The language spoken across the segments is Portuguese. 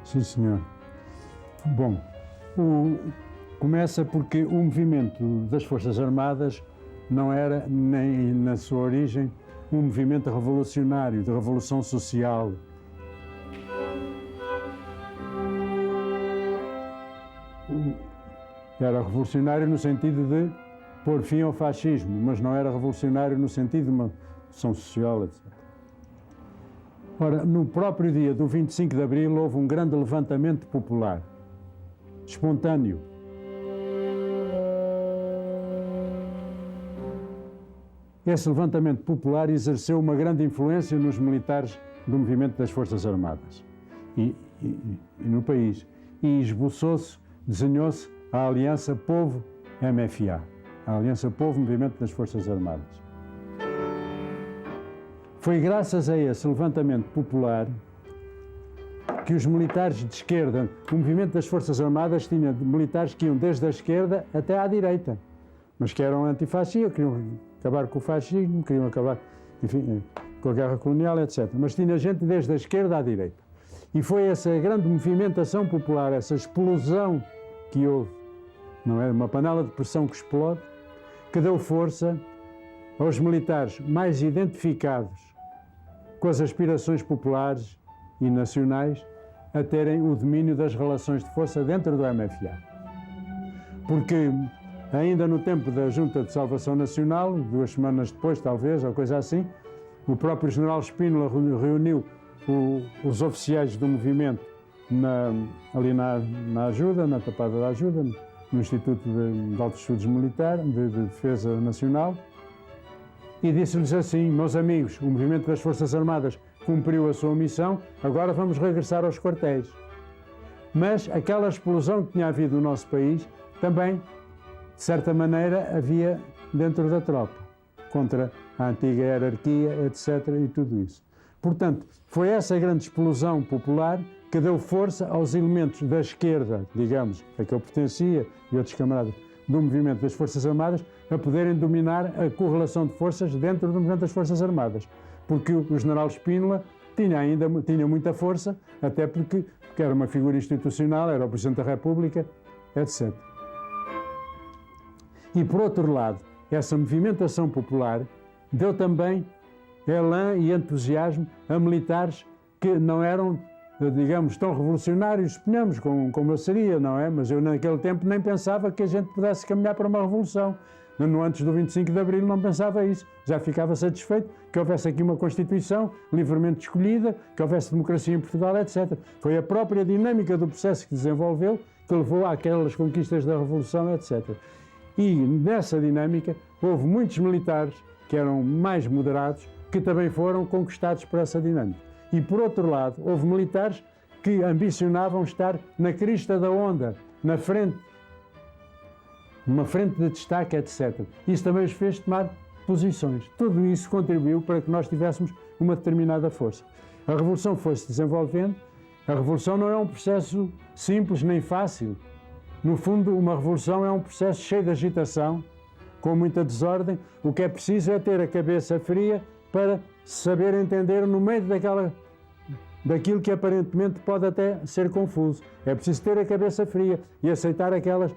Sim, senhor. Bom, começa porque o movimento das Forças Armadas não era, nem na sua origem, um movimento revolucionário, de revolução social. Era revolucionário no sentido de pôr fim ao fascismo, mas não era revolucionário no sentido de uma revolução social, etc. Ora, no próprio dia do 25 de Abril houve um grande levantamento popular, espontâneo. Esse levantamento popular exerceu uma grande influência nos militares do movimento das Forças Armadas e no país. E esboçou-se, desenhou-se a Aliança Povo-MFA, a Aliança Povo-Movimento das Forças Armadas. Foi graças a esse levantamento popular que os militares de esquerda, o movimento das Forças Armadas tinha militares que iam desde a esquerda até à direita, mas que eram antifascistas, queriam acabar com o fascismo, queriam acabar, enfim, com a guerra colonial, etc. Mas tinha gente desde a esquerda à direita. E foi essa grande movimentação popular, essa explosão que houve, não é? Uma panela de pressão que explode, que deu força aos militares mais identificados com as aspirações populares e nacionais a terem o domínio das relações de força dentro do MFA. Porque ainda no tempo da Junta de Salvação Nacional, 2 semanas depois talvez, ou coisa assim, o próprio general Spínola reuniu os oficiais do movimento ali na Ajuda, na Tapada da Ajuda, no Instituto de Altos Estudos Militar, de Defesa Nacional, e disse-lhes assim: meus amigos, o movimento das Forças Armadas cumpriu a sua missão, agora vamos regressar aos quartéis. Mas aquela explosão que tinha havido no nosso país também, de certa maneira, havia dentro da tropa, contra a antiga hierarquia, etc. e tudo isso. Portanto, foi essa grande explosão popular que deu força aos elementos da esquerda, digamos, a que eu pertencia e outros camaradas do movimento das Forças Armadas, a poderem dominar a correlação de forças dentro do movimento das Forças Armadas. Porque o general Spínola tinha muita força, até porque era uma figura institucional, era o Presidente da República, etc. E, por outro lado, essa movimentação popular deu também elan e entusiasmo a militares que não eram, digamos, tão revolucionários, suponhamos, como eu seria, não é? Mas eu naquele tempo nem pensava que a gente pudesse caminhar para uma revolução. No antes do 25 de Abril não pensava isso. Já ficava satisfeito que houvesse aqui uma Constituição livremente escolhida, que houvesse democracia em Portugal, etc. Foi a própria dinâmica do processo que desenvolveu que levou àquelas conquistas da Revolução, etc. E nessa dinâmica houve muitos militares que eram mais moderados que também foram conquistados por essa dinâmica. E, por outro lado, houve militares que ambicionavam estar na crista da onda, na frente, numa frente de destaque, etc. Isso também os fez tomar posições. Tudo isso contribuiu para que nós tivéssemos uma determinada força. A Revolução foi-se desenvolvendo. A Revolução não é um processo simples nem fácil. No fundo, uma Revolução é um processo cheio de agitação, com muita desordem. O que é preciso é ter a cabeça fria para saber entender no meio daquilo que aparentemente pode até ser confuso. É preciso ter a cabeça fria e aceitar aquelas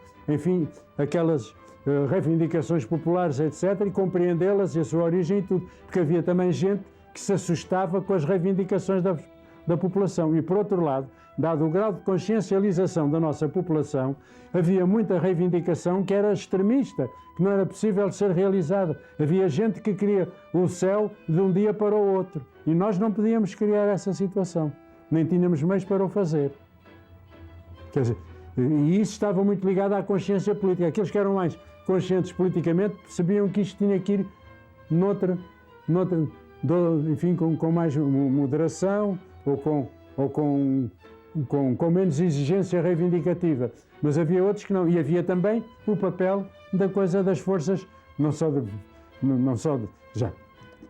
reivindicações populares, etc., e compreendê-las e a sua origem e tudo. Porque havia também gente que se assustava com as reivindicações da população. E, por outro lado, dado o grau de consciencialização da nossa população, havia muita reivindicação que era extremista, que não era possível de ser realizada. Havia gente que queria o céu de um dia para o outro. E nós não podíamos criar essa situação, nem tínhamos meios para o fazer. Quer dizer, e isso estava muito ligado à consciência política. Aqueles que eram mais conscientes politicamente percebiam que isto tinha que ir enfim, com mais moderação ou com menos exigência reivindicativa. Mas havia outros que não. E havia também o papel da coisa das forças, já.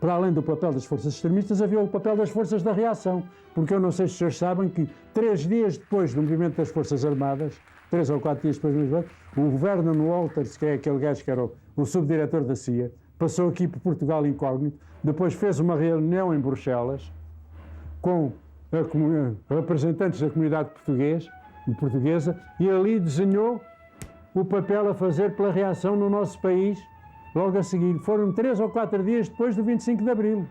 Para além do papel das forças extremistas, havia o papel das forças da reação. Porque eu não sei se os senhores sabem que 3 dias depois do movimento das Forças Armadas, 3 ou 4 dias depois do movimento, o Vernon Walters, que é aquele gajo que era o subdiretor da CIA, passou aqui por Portugal incógnito, depois fez uma reunião em Bruxelas com representantes da comunidade portuguesa, e ali desenhou o papel a fazer pela reação no nosso país logo a seguir. Foram 3 ou 4 dias depois do 25 de Abril.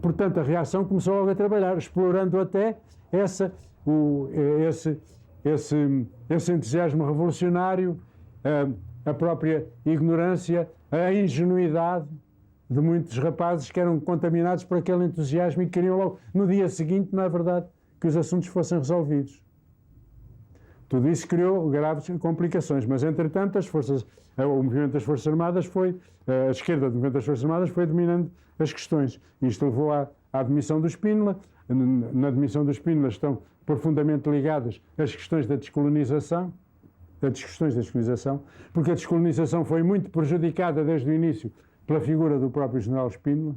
Portanto, a reação começou logo a trabalhar, explorando até esse entusiasmo revolucionário, a própria ignorância, a ingenuidade de muitos rapazes que eram contaminados por aquele entusiasmo e queriam logo, no dia seguinte, não é verdade, que os assuntos fossem resolvidos. Tudo isso criou graves complicações, mas, entretanto, o movimento das Forças Armadas a esquerda do movimento das Forças Armadas foi dominando as questões. Isto levou à demissão do Spínola. Na demissão do Spínola estão profundamente ligadas as questões da descolonização, porque a descolonização foi muito prejudicada desde o início pela figura do próprio general Spínola.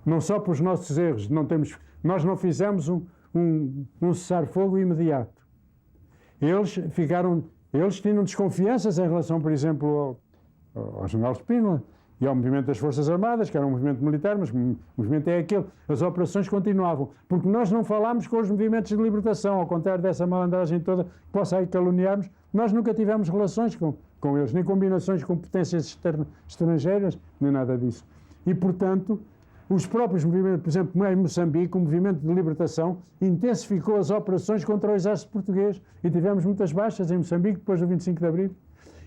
Não só pelos nossos erros, nós não fizemos um cessar-fogo imediato. Eles tinham desconfianças em relação, por exemplo, ao general Spínola e ao movimento das Forças Armadas, que era um movimento militar, mas o movimento é aquele. As operações continuavam, porque nós não falámos com os movimentos de libertação, ao contrário dessa malandragem toda que possa aí caluniarmos, nós nunca tivemos relações com eles, nem combinações com potências estrangeiras, nem nada disso. E, portanto, os próprios movimentos, por exemplo, em Moçambique, o movimento de libertação intensificou as operações contra o exército português e tivemos muitas baixas em Moçambique depois do 25 de Abril.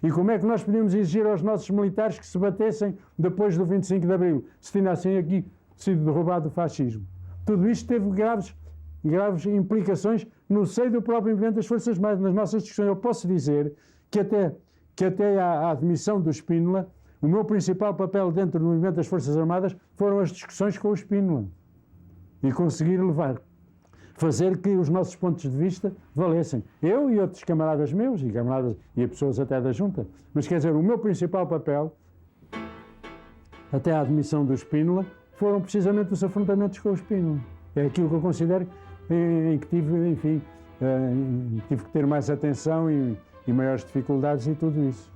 E como é que nós podíamos exigir aos nossos militares que se batessem depois do 25 de Abril, se tivessem aqui sido derrubado o fascismo? Tudo isto teve graves implicações no seio do próprio movimento das Forças Armadas. Nas nossas discussões, eu posso dizer que até à admissão do Spínola, o meu principal papel dentro do movimento das Forças Armadas foram as discussões com o Spínola e conseguir fazer que os nossos pontos de vista valessem. Eu e outros camaradas meus, e pessoas até da Junta. Mas quer dizer, o meu principal papel, até à admissão do Spínola, foram precisamente os afrontamentos com o Spínola. É aquilo que eu considero em que tive, enfim, tive que ter mais atenção e maiores dificuldades e tudo isso.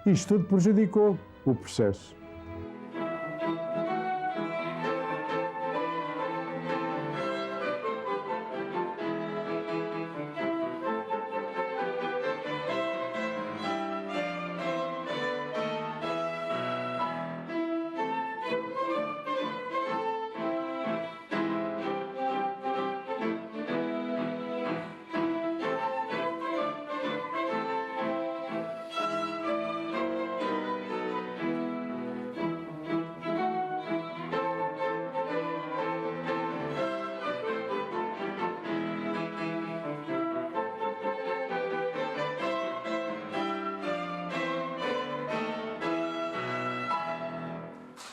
Isto tudo prejudicou o processo.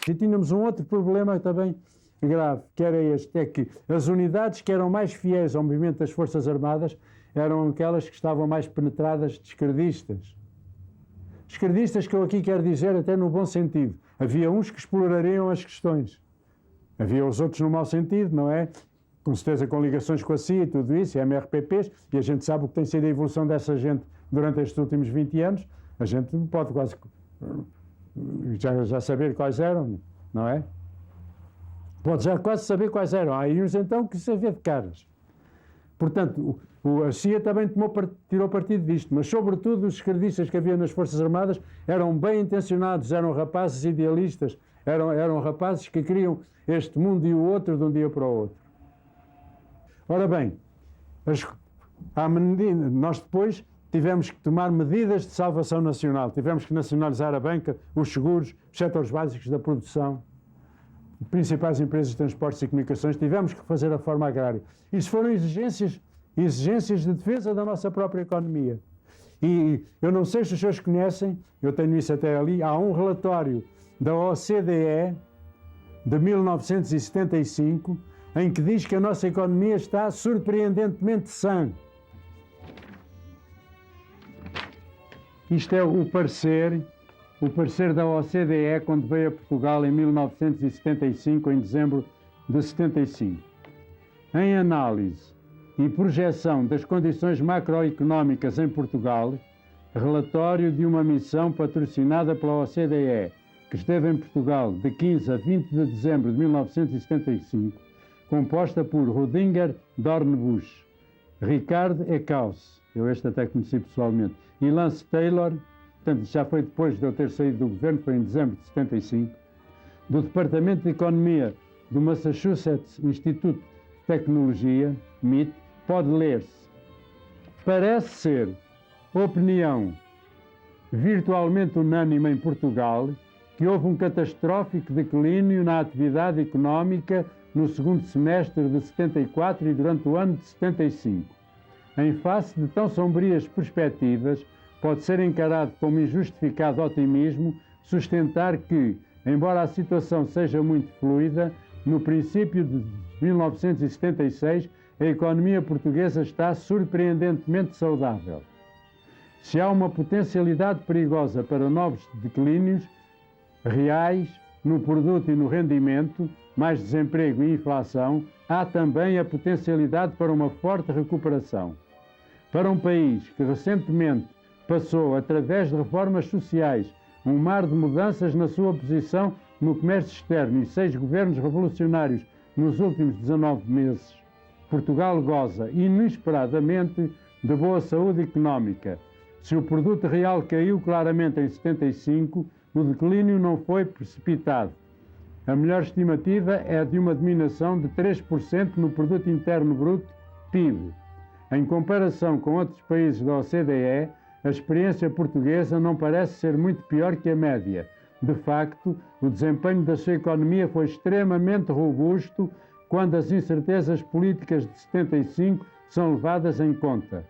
E tínhamos um outro problema também grave, que era este, é que as unidades que eram mais fiéis ao movimento das Forças Armadas eram aquelas que estavam mais penetradas de esquerdistas. Esquerdistas que eu aqui quero dizer até no bom sentido. Havia uns que explorariam as questões. Havia os outros no mau sentido, não é? Com certeza com ligações com a CIA e tudo isso, e MRPPs, e a gente sabe o que tem sido a evolução dessa gente durante estes últimos 20 anos. A gente pode quase já saber quais eram, não é? Pode já quase saber quais eram. Há aí uns então que se vê de caras. Portanto, a CIA também tirou partido disto, mas sobretudo os esquerdistas que havia nas Forças Armadas eram bem intencionados, eram rapazes idealistas, eram rapazes que queriam este mundo e o outro de um dia para o outro. Ora bem, nós depois tivemos que tomar medidas de salvação nacional, tivemos que nacionalizar a banca, os seguros, os setores básicos da produção, principais empresas de transportes e comunicações, tivemos que fazer a reforma agrária. Isso foram exigências de defesa da nossa própria economia. E eu não sei se os senhores conhecem, eu tenho isso até ali, há um relatório da OCDE de 1975 em que diz que a nossa economia está surpreendentemente sã. Isto é o parecer da OCDE quando veio a Portugal em 1975, em dezembro de 75. Em análise e projeção das condições macroeconómicas em Portugal, relatório de uma missão patrocinada pela OCDE, que esteve em Portugal de 15 a 20 de dezembro de 1975, composta por Rodinger Dornbusch, Ricardo Eckhaus, eu este até conheci pessoalmente, e Lance Taylor, portanto já foi depois de eu ter saído do governo, foi em dezembro de 75, do Departamento de Economia do Massachusetts Institute de Tecnologia, MIT, pode ler-se: parece ser opinião virtualmente unânime em Portugal que houve um catastrófico declínio na atividade económica no segundo semestre de 74 e durante o ano de 75. Em face de tão sombrias perspectivas, pode ser encarado como injustificado otimismo sustentar que, embora a situação seja muito fluida, no princípio de 1976, a economia portuguesa está surpreendentemente saudável. Se há uma potencialidade perigosa para novos declínios reais no produto e no rendimento, mais desemprego e inflação, há também a potencialidade para uma forte recuperação. Para um país que recentemente passou, através de reformas sociais, um mar de mudanças na sua posição no comércio externo e 6 governos revolucionários nos últimos 19 meses, Portugal goza, inesperadamente, de boa saúde económica. Se o produto real caiu claramente em 75, o declínio não foi precipitado. A melhor estimativa é de uma diminuição de 3% no produto interno bruto, PIB. Em comparação com outros países da OCDE, a experiência portuguesa não parece ser muito pior que a média. De facto, o desempenho da sua economia foi extremamente robusto quando as incertezas políticas de 75 são levadas em conta.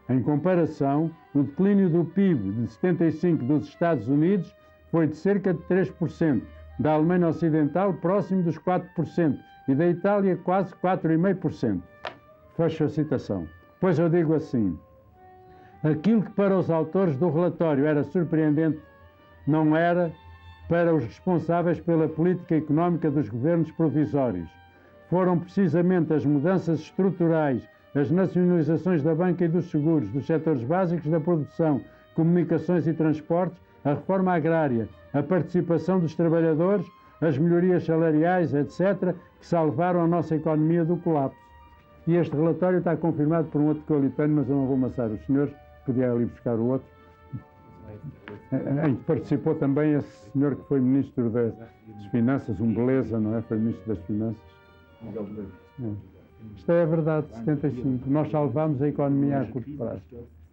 Em comparação, o declínio do PIB de 75 dos Estados Unidos foi de cerca de 3%, da Alemanha Ocidental próximo dos 4% e da Itália quase 4,5%. Fecho a citação. Pois eu digo assim: aquilo que para os autores do relatório era surpreendente, não era para os responsáveis pela política económica dos governos provisórios. Foram precisamente as mudanças estruturais, as nacionalizações da banca e dos seguros, dos setores básicos da produção, comunicações e transportes, a reforma agrária, a participação dos trabalhadores, as melhorias salariais, etc., que salvaram a nossa economia do colapso. E este relatório está confirmado por um outro que eu lhe tenho, mas eu não vou amassar os senhores, podia ali buscar o outro, em que participou também esse senhor que foi Ministro das Finanças, um beleza, não é? Foi Ministro das Finanças. Isto é a verdade, 75. Nós salvámos a economia a curto prazo.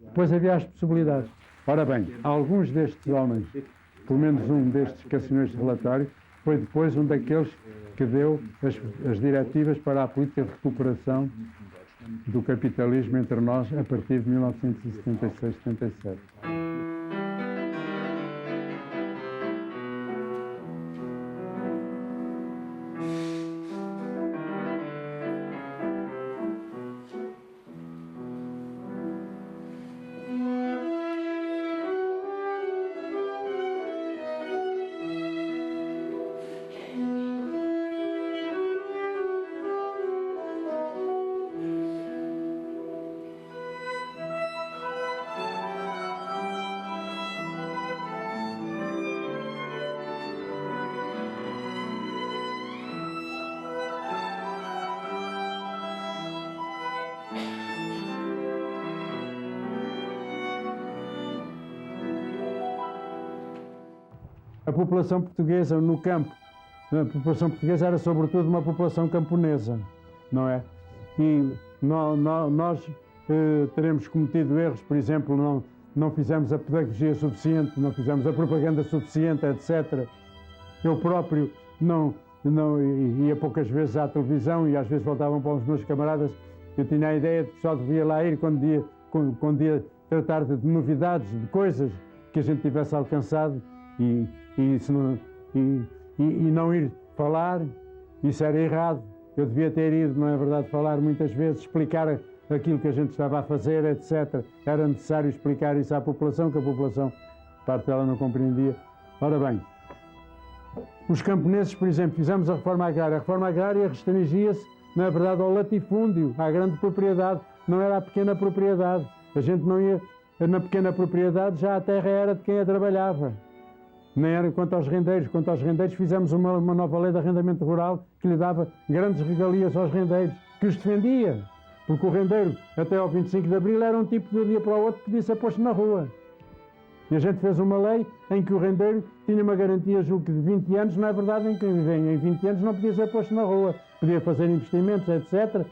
Depois havia as possibilidades. Ora bem, alguns destes homens, pelo menos um destes que assinou este relatório, foi depois um daqueles que deu as diretivas para a política de recuperação do capitalismo entre nós a partir de 1976-77. a população portuguesa no campo, a população portuguesa era sobretudo uma população camponesa, não é? E nós teremos cometido erros, por exemplo, não fizemos a pedagogia suficiente, não fizemos a propaganda suficiente, etc. Eu próprio não ia poucas vezes à televisão e às vezes voltavam para os meus camaradas. Eu tinha a ideia de que só devia lá ir quando ia tratar de novidades, de coisas que a gente tivesse alcançado e não ir falar. Isso era errado. Eu devia ter ido, não é verdade, falar muitas vezes, explicar aquilo que a gente estava a fazer, etc. Era necessário explicar isso à população, que a população, parte dela, não compreendia. Ora bem, os camponeses, por exemplo, fizemos a reforma agrária. A reforma agrária restringia-se, não é verdade, ao latifúndio, à grande propriedade, não era à pequena propriedade. A gente não ia na pequena propriedade, já a terra era de quem a trabalhava. Nem era quanto aos rendeiros. Quanto aos rendeiros, fizemos uma nova lei de arrendamento rural que lhe dava grandes regalias aos rendeiros, que os defendia. Porque o rendeiro, até ao 25 de Abril, era um tipo de um dia para o outro que podia ser posto na rua. E a gente fez uma lei em que o rendeiro tinha uma garantia, julgo que de 20 anos, não é verdade, em que em 20 anos não podia ser posto na rua. Podia fazer investimentos, etc.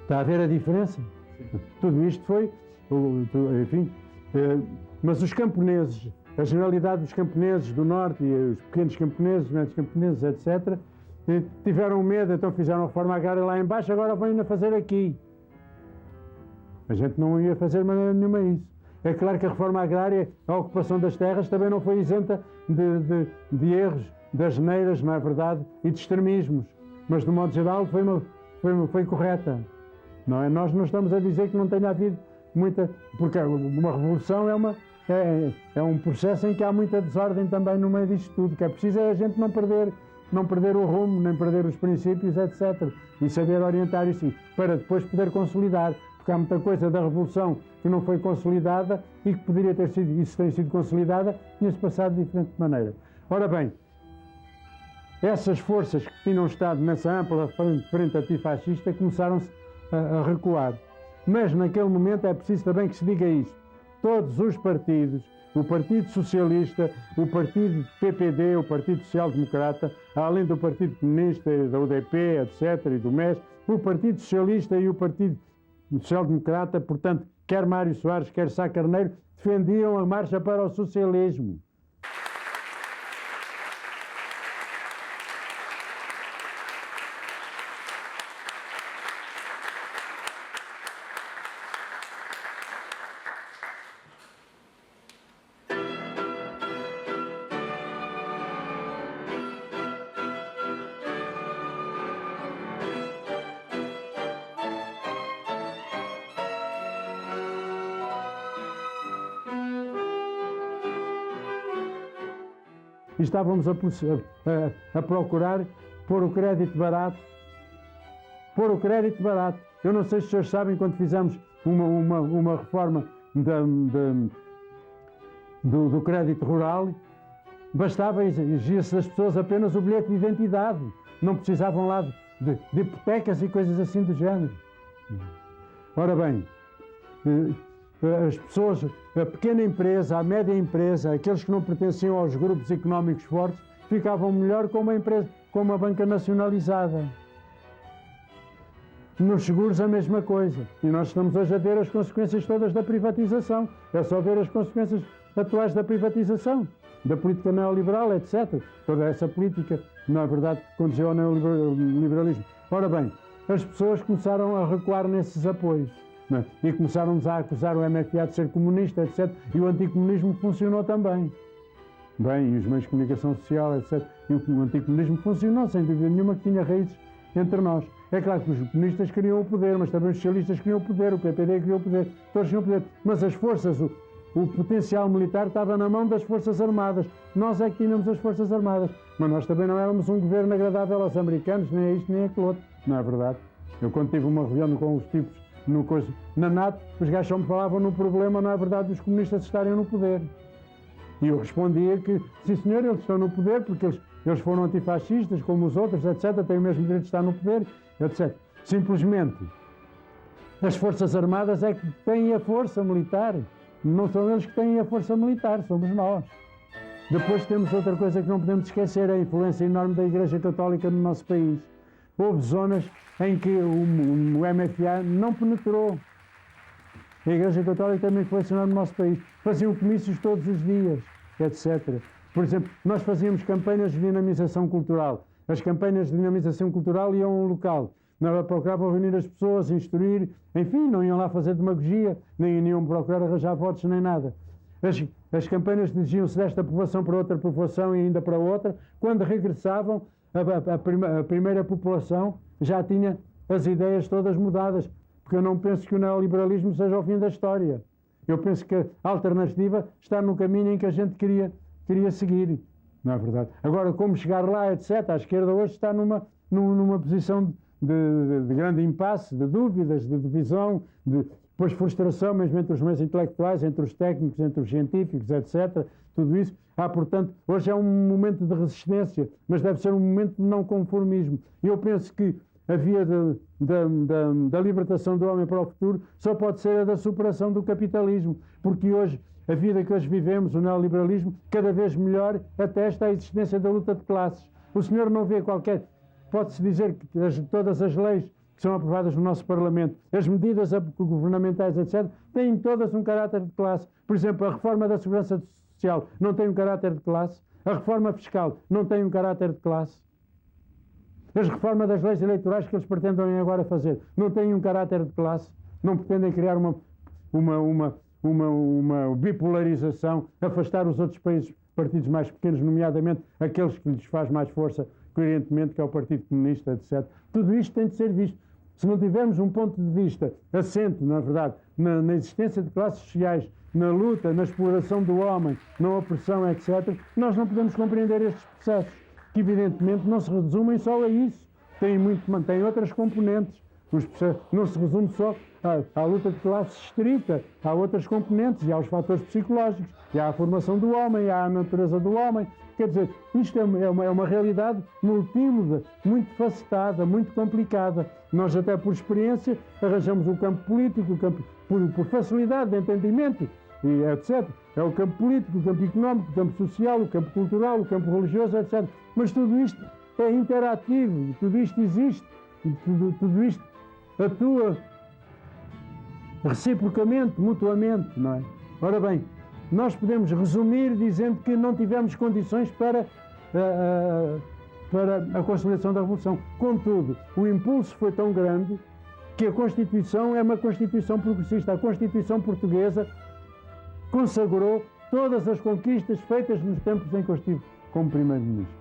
Está a ver a diferença? Sim. Tudo isto foi, enfim, mas os camponeses, a generalidade dos camponeses do Norte e os pequenos camponeses, médios camponeses, etc., tiveram medo, então fizeram a reforma agrária lá embaixo, agora vêm a fazer aqui. A gente não ia fazer maneira nenhuma isso. É claro que a reforma agrária, a ocupação das terras, também não foi isenta de erros, de asneiras, não é verdade, e de extremismos. Mas, de modo geral, foi correta. Não é? Nós não estamos a dizer que não tenha havido muita... Porque uma revolução é um processo em que há muita desordem também no meio disto tudo. O que é preciso é a gente não perder o rumo, nem perder os princípios, etc. E saber orientar isso, para depois poder consolidar. Porque há muita coisa da Revolução que não foi consolidada e que poderia ter sido, isso ter sido consolidada, tinha-se passado de diferente maneira. Ora bem, essas forças que tinham estado nessa ampla frente antifascista começaram-se a recuar. Mas naquele momento é preciso também que se diga isto. Todos os partidos, o Partido Socialista, o Partido PPD, o Partido Social Democrata, além do Partido Comunista, da UDP, etc., e do MES, o Partido Socialista e o Partido Social Democrata, portanto, quer Mário Soares, quer Sá Carneiro, defendiam a marcha para o socialismo. E estávamos a procurar pôr o crédito barato. Pôr o crédito barato. Eu não sei se os senhores sabem, quando fizemos uma reforma do crédito rural, bastava, exigia-se das pessoas apenas o bilhete de identidade. Não precisavam lá de hipotecas e coisas assim do género. Ora bem, as pessoas, a pequena empresa, a média empresa, aqueles que não pertenciam aos grupos económicos fortes, ficavam melhor com uma empresa, com uma banca nacionalizada. Nos seguros a mesma coisa. E nós estamos hoje a ver as consequências todas da privatização. É só ver as consequências atuais da privatização, da política neoliberal, etc. Toda essa política, na verdade, conduziu ao neoliberalismo. Ora bem, as pessoas começaram a recuar nesses apoios. Não é? E começaram-nos a acusar o MFA de ser comunista, etc. E o anticomunismo funcionou também. Bem, e os meios de comunicação social, etc. E o anticomunismo funcionou, sem dúvida nenhuma, que tinha raízes entre nós. É claro que os comunistas queriam o poder, mas também os socialistas queriam o poder, o PPD queria o poder, todos queriam o poder. Mas as forças, o potencial militar estava na mão das Forças Armadas. Nós é que tínhamos as Forças Armadas. Mas nós também não éramos um governo agradável aos americanos, nem a isto, nem a aquilo outro. Não é verdade? Eu, quando tive uma reunião com os tipos na NATO, os gajos só me falavam no problema, não é verdade, dos comunistas estarem no poder. E eu respondia que, sim senhor, eles estão no poder porque eles foram antifascistas, como os outros, etc., têm o mesmo direito de estar no poder, etc. Simplesmente, as Forças Armadas é que têm a força militar. Não são eles que têm a força militar, somos nós. Depois temos outra coisa que não podemos esquecer, a influência enorme da Igreja Católica no nosso país. Houve zonas em que o MFA não penetrou. A Igreja Católica também influenciou no nosso país. Faziam comícios todos os dias, etc. Por exemplo, nós fazíamos campanhas de dinamização cultural. As campanhas de dinamização cultural iam a um local. Nós procuravam reunir as pessoas, instruir, enfim, não iam lá fazer demagogia, nem iam procurar arranjar votos, nem nada. As campanhas dirigiam-se desta povoação para outra povoação e ainda para outra. Quando regressavam, a primeira população já tinha as ideias todas mudadas, porque eu não penso que o neoliberalismo seja o fim da história. Eu penso que a alternativa está no caminho em que a gente queria seguir, não é verdade? Agora, como chegar lá, etc., a esquerda hoje está numa posição de grande impasse, de dúvidas, de divisão, depois frustração mesmo entre os meios intelectuais, entre os técnicos, entre os científicos, etc. Tudo isso. Portanto, hoje é um momento de resistência, mas deve ser um momento de não conformismo. Eu penso que a via da libertação do homem para o futuro só pode ser a da superação do capitalismo, porque hoje, a vida que hoje vivemos, o neoliberalismo, cada vez melhor atesta a existência da luta de classes. O senhor não vê qualquer... Pode-se dizer que todas as leis que são aprovadas no nosso Parlamento, as medidas governamentais, etc., têm todas um caráter de classe. Por exemplo, a reforma da Segurança Social não tem um caráter de classe. A reforma fiscal não tem um caráter de classe. As reformas das leis eleitorais que eles pretendem agora fazer não têm um caráter de classe. Não pretendem criar uma bipolarização, afastar os outros partidos mais pequenos, nomeadamente aqueles que lhes faz mais força, coerentemente, que é o Partido Comunista, etc. Tudo isto tem de ser visto. Se não tivermos um ponto de vista assente, na verdade, na existência de classes sociais, na luta, na exploração do homem, na opressão, etc., nós não podemos compreender estes processos, que evidentemente não se resumem só a isso. Têm outras componentes. Os processos não se resume só à luta de classe estrita, há outras componentes, e há os fatores psicológicos, e há a formação do homem, e há a natureza do homem. Quer dizer, isto é uma realidade multímoda, muito facetada, muito complicada. Nós, até por experiência, arranjamos o campo político, por facilidade de entendimento, e etc. É o campo político, o campo económico, o campo social, o campo cultural, o campo religioso, etc. Mas tudo isto é interativo, tudo isto existe, tudo isto atua reciprocamente, mutuamente, não é? Ora bem, nós podemos resumir dizendo que não tivemos condições para a consolidação da Revolução. Contudo, o impulso foi tão grande que a Constituição é uma Constituição progressista. A Constituição portuguesa consagrou todas as conquistas feitas nos tempos em que eu estive como Primeiro-Ministro.